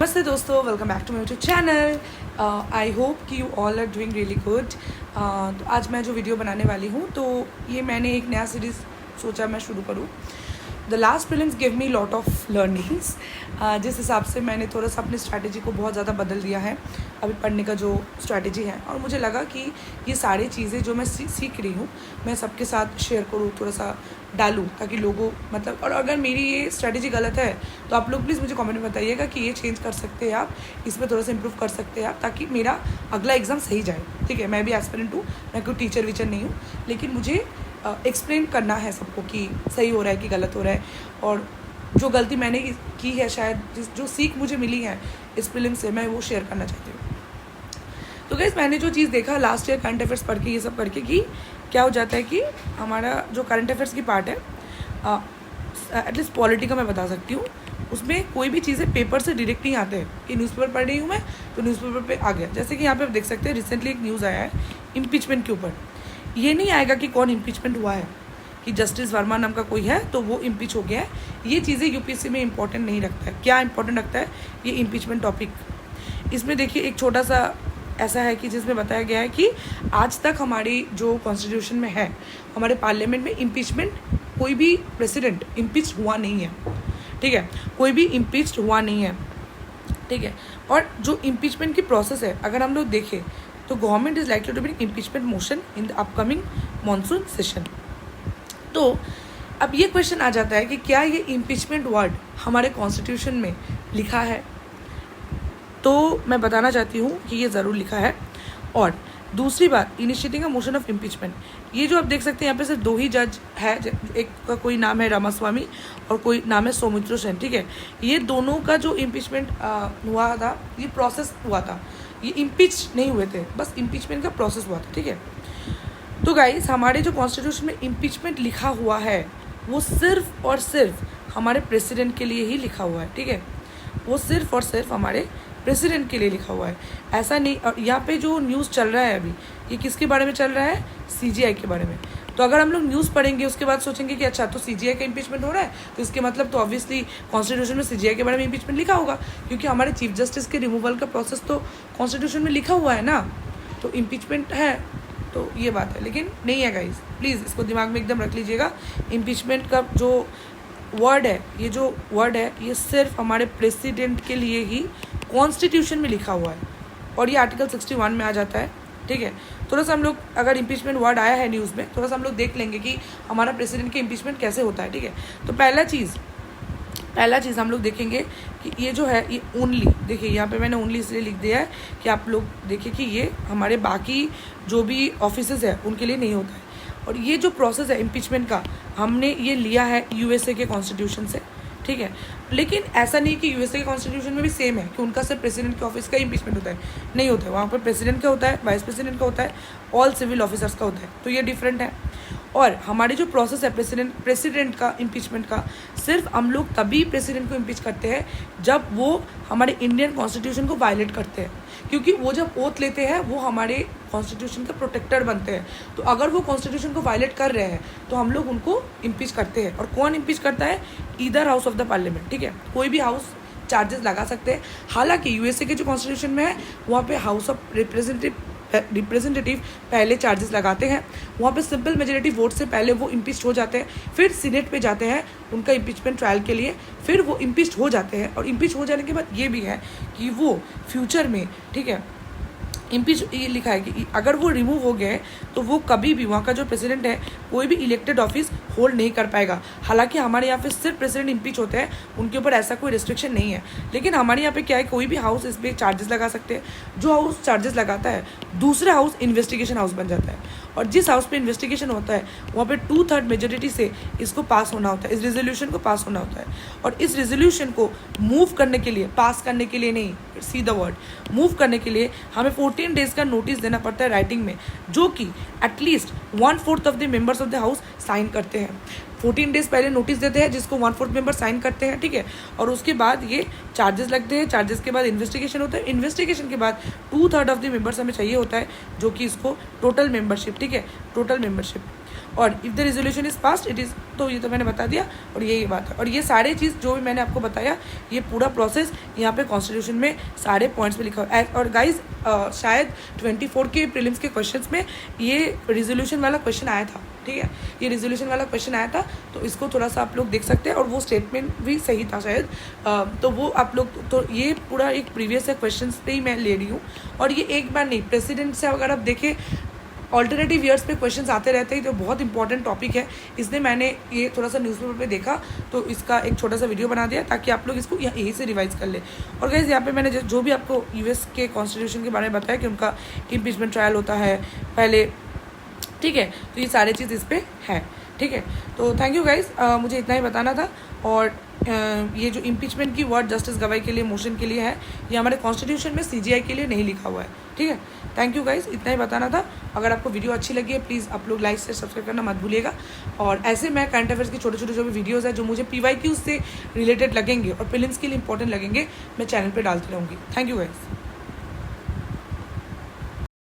नमस्ते दोस्तों, welcome back to my YouTube channel. I hope कि you all are doing really good. तो आज मैं जो वीडियो बनाने वाली हूँ तो ये मैंने एक नया सीरीज़ सोचा मैं शुरू करूँ। The last prelims give me lot of learnings. जिस हिसाब से मैंने थोड़ा सा अपनी स्ट्रैटेजी को बहुत ज़्यादा बदल दिया है अभी पढ़ने का जो स्ट्रैटेजी है, और मुझे लगा कि ये सारी चीज़ें जो मैं सीख रही हूँ मैं सबके साथ शेयर करूँ, थोड़ा सा डालूँ, ताकि लोगों और अगर मेरी ये स्ट्रैटेजी गलत है तो आप लोग प्लीज़ मुझे कमेंट में बताइएगा कि ये चेंज कर सकते हैं आप, इसमें थोड़ा सा इंप्रूव कर सकते हैं आप, ताकि मेरा अगला एग्ज़ाम सही जाए। ठीक है, मैं भी एस्पिरेंट हूँ, मैं कोई टीचर वीचर नहीं हूँ, लेकिन मुझे एक्सप्लेन करना है सबको कि सही हो रहा है कि गलत हो रहा है, और जो गलती मैंने की है, शायद जो सीख मुझे मिली है इस फिल्म से, मैं वो शेयर करना चाहती हूँ। तो गाइस, मैंने जो चीज़ देखा लास्ट ईयर करंट अफेयर्स पढ़ के, ये सब करके, कि क्या हो जाता है कि हमारा जो करंट अफेयर्स की पार्ट है, एटलीस्ट पॉलिटी का मैं बता सकती हूँ, उसमें कोई भी चीज़ें पेपर से डायरेक्ट नहीं आते हैं कि न्यूज़पेपर पढ़ रही हूँ मैं तो न्यूज़पेपर पे आ गया। जैसे कि यहाँ पे आप देख सकते हैं, रिसेंटली एक न्यूज़ आया है इम्पीचमेंट के ऊपर। ये नहीं आएगा कि कौन इम्पीचमेंट हुआ है, कि जस्टिस वर्मा नाम का कोई है तो वो इम्पीच हो गया है। ये चीज़ें यूपीएससी में इंपॉर्टेंट नहीं रखता है। क्या इंपॉर्टेंट रखता है? ये इम्पीचमेंट टॉपिक। इसमें देखिए एक छोटा सा ऐसा है कि जिसमें बताया गया है कि आज तक हमारी जो कॉन्स्टिट्यूशन में है, हमारे पार्लियामेंट में इम्पीचमेंट, कोई भी प्रेसिडेंट इम्पीच हुआ नहीं है। ठीक है, कोई भी इम्पीच हुआ नहीं है। ठीक है, और जो इम्पीचमेंट की प्रोसेस है, अगर हम लोग देखें तो government is likely to bring impeachment motion in the upcoming monsoon session. तो अब ये क्वेश्चन आ जाता है कि क्या ये इम्पीचमेंट वर्ड हमारे कॉन्स्टिट्यूशन में लिखा है? तो मैं बताना चाहती हूँ कि ये ज़रूर लिखा है। और दूसरी बात, initiating a motion of impeachment, ये जो आप देख सकते हैं यहाँ पे सिर्फ दो ही जज है, एक का कोई नाम है रामास्वामी और कोई नाम है सौमित्र सेन। ठीक है, ये दोनों का जो इम्पीचमेंट हुआ था, ये प्रोसेस हुआ था, ये इम्पीच नहीं हुए थे, बस इम्पीचमेंट का प्रोसेस हुआ था। ठीक है, तो गाइस, हमारे जो कॉन्स्टिट्यूशन में इम्पीचमेंट लिखा हुआ है वो सिर्फ और सिर्फ हमारे प्रेसिडेंट के लिए ही लिखा हुआ है। ठीक है, वो सिर्फ और सिर्फ हमारे प्रेसिडेंट के लिए लिखा हुआ है, ऐसा नहीं। और यहाँ पे जो न्यूज़ चल रहा है अभी, ये किसके बारे में चल रहा है? सीजीआई के बारे में। तो अगर हम लोग न्यूज़ पढ़ेंगे उसके बाद सोचेंगे कि अच्छा, तो सीजीआई का इम्पीचमेंट हो रहा है, तो इसके मतलब तो ऑब्वियसली कॉन्स्टिट्यूशन में सीजीआई के बारे में इम्पीचमेंट लिखा होगा, क्योंकि हमारे चीफ जस्टिस के रिमूवल का प्रोसेस तो कॉन्स्टिट्यूशन में लिखा हुआ है ना, तो इम्पीचमेंट है। तो ये बात है, लेकिन नहीं है गाइस, प्लीज़ इसको दिमाग में एकदम रख लीजिएगा। इम्पीचमेंट का जो वर्ड है, ये जो वर्ड है, ये सिर्फ हमारे प्रेसिडेंट के लिए ही कॉन्स्टिट्यूशन में लिखा हुआ है, और ये आर्टिकल 61 में आ जाता है। ठीक है, थोड़ा सा हम लोग, अगर इम्पीचमेंट वर्ड आया है न्यूज़ में, थोड़ा सा हम लोग देख लेंगे कि हमारा प्रेसिडेंट के इम्पीचमेंट कैसे होता है। ठीक है, तो पहला चीज़ हम लोग देखेंगे कि ये जो है, ये ओनली, देखिए यहाँ पे मैंने ओनली इसलिए लिख दिया है कि आप लोग देखिए कि ये हमारे बाकी जो भी ऑफिसेज है उनके लिए नहीं होता है। और ये जो प्रोसेस है इम्पीचमेंट का, हमने ये लिया है यूएसए के कॉन्स्टिट्यूशन से। ठीक है, लेकिन ऐसा नहीं कि यूएसए के कॉन्स्टिट्यूशन में भी सेम है कि उनका सिर्फ प्रेसिडेंट के ऑफिस का इम्पीचमेंट होता है, नहीं होता है। वहाँ पर प्रेसिडेंट का होता है, वाइस प्रेसिडेंट का होता है, ऑल सिविल ऑफिसर्स का होता है, तो ये डिफरेंट है। और हमारी जो प्रोसेस है प्रेसिडेंट का इम्पीचमेंट का, सिर्फ हम लोग तभी प्रेसिडेंट को इम्पीच करते हैं जब वो हमारे इंडियन कॉन्स्टिट्यूशन को वायलेट करते हैं, क्योंकि वो जब ओथ लेते हैं वो हमारे कॉन्स्टिट्यूशन का प्रोटेक्टर बनते हैं। तो अगर वो कॉन्स्टिट्यूशन को वायलेट कर रहे हैं तो हम लोग उनको इम्पीच करते हैं। और कौन इम्पीच करता है? Either house of the parliament. ठीक है, कोई भी हाउस चार्जेस लगा सकते हैं। हालांकि यूएसए के जो कॉन्स्टिट्यूशन में है, वहाँ पे हाउस ऑफ रिप्रेजेंटेटिव पहले चार्जेस लगाते हैं, वहाँ पे सिंपल मेजोरिटी वोट से पहले वो इम्पीच हो जाते हैं, फिर सीनेट पे जाते हैं उनका इम्पीचमेंट ट्रायल के लिए, फिर वो इम्पीच हो जाते हैं। और इम्पीच हो जाने के बाद ये भी है कि वो फ्यूचर में, ठीक है, इम्पीच ये लिखा है कि अगर वो रिमूव हो गए तो वो कभी भी, वहाँ का जो प्रेसिडेंट है, कोई भी इलेक्टेड ऑफिस होल्ड नहीं कर पाएगा। हालांकि हमारे यहाँ पे सिर्फ प्रेसिडेंट इम्पीच होते हैं, उनके ऊपर ऐसा कोई रिस्ट्रिक्शन नहीं है। लेकिन हमारे यहाँ पे क्या है, कोई भी हाउस इस पर चार्जेस लगा सकते हैं। जो हाउस चार्जेस लगाता है, दूसरा हाउस इन्वेस्टिगेशन हाउस बन जाता है, और जिस हाउस पे इन्वेस्टिगेशन होता है वहाँ पे 2/3 मेजोरिटी से इसको पास होना होता है, इस रेजोल्यूशन को पास होना होता है। और इस रेजोल्यूशन को मूव करने के लिए, पास करने के लिए नहीं, सी द वर्ड, मूव करने के लिए हमें 14 डेज का नोटिस देना पड़ता है राइटिंग में, जो कि at least 1/4 of the members of the house sign करते हैं। 14 डेज पहले नोटिस देते हैं, जिसको 1/4 मेंबर साइन करते हैं। ठीक है, और उसके बाद ये चार्जेस लगते हैं, चार्जेस के बाद इन्वेस्टिगेशन होता है, इन्वेस्टिगेशन के बाद 2/3 ऑफ द मेंबर्स हमें चाहिए होता है, जो कि इसको टोटल मेंबरशिप, ठीक है, टोटल मेंबरशिप। और if the resolution is passed it is, तो ये तो मैंने बता दिया। और यही बात है, और ये सारे चीज़ जो भी मैंने आपको बताया, ये पूरा प्रोसेस यहाँ पे कॉन्स्टिट्यूशन में सारे पॉइंट्स में लिखा हुआ है। और गाइज शायद 24 के प्रीलिम्स के क्वेश्चंस में ये रिजोल्यूशन वाला क्वेश्चन आया था, ठीक है, ये रिजोल्यूशन वाला क्वेश्चन आया था, तो इसको थोड़ा सा आप लोग देख सकते हैं। और वो स्टेटमेंट भी सही था शायद, तो वो आप लोग, तो ये पूरा एक प्रीवियस क्वेश्चन पे ही मैं ले रही हूँ। और ये एक बार नहीं, प्रेसिडेंट से अगर आप देखें ऑल्टरनेटिव ईयर्स पे क्वेश्चंस आते रहते हैं, तो बहुत इंपॉर्टेंट टॉपिक है। इसलिए मैंने ये थोड़ा सा न्यूज़पेपर पे देखा, तो इसका एक छोटा सा वीडियो बना दिया ताकि आप लोग इसको यहीं से रिवाइज कर ले। और गाइस यहाँ पे मैंने जो भी आपको यूएस के कॉन्स्टिट्यूशन के बारे में बताया कि उनका इम्पीचमेंट ट्रायल होता है पहले, ठीक है, तो ये सारी चीज़ इस पर है, ठीक है। तो थैंक यू गाइस, मुझे इतना ही बताना था। और ये जो इम्पीचमेंट की वर्ड जस्टिस गवाई के लिए मोशन के लिए है, ये हमारे कॉन्स्टिट्यूशन में सीजीआई के लिए नहीं लिखा हुआ है, ठीक है। थैंक यू गाइस, इतना ही बताना था। अगर आपको वीडियो अच्छी लगी है प्लीज़ आप लोग लाइक से सब्सक्राइब करना मत भूलिएगा। और ऐसे मैं करंट अफेयर्स की छोटे छोटे जो भी वीडियोज़ है जो मुझे PYQ से रिलेटेड लगेंगे और प्रीलिम्स के लिए इंपॉर्टेंट लगेंगे, मैं चैनल पर डालती रहूँगी। Thank you guys.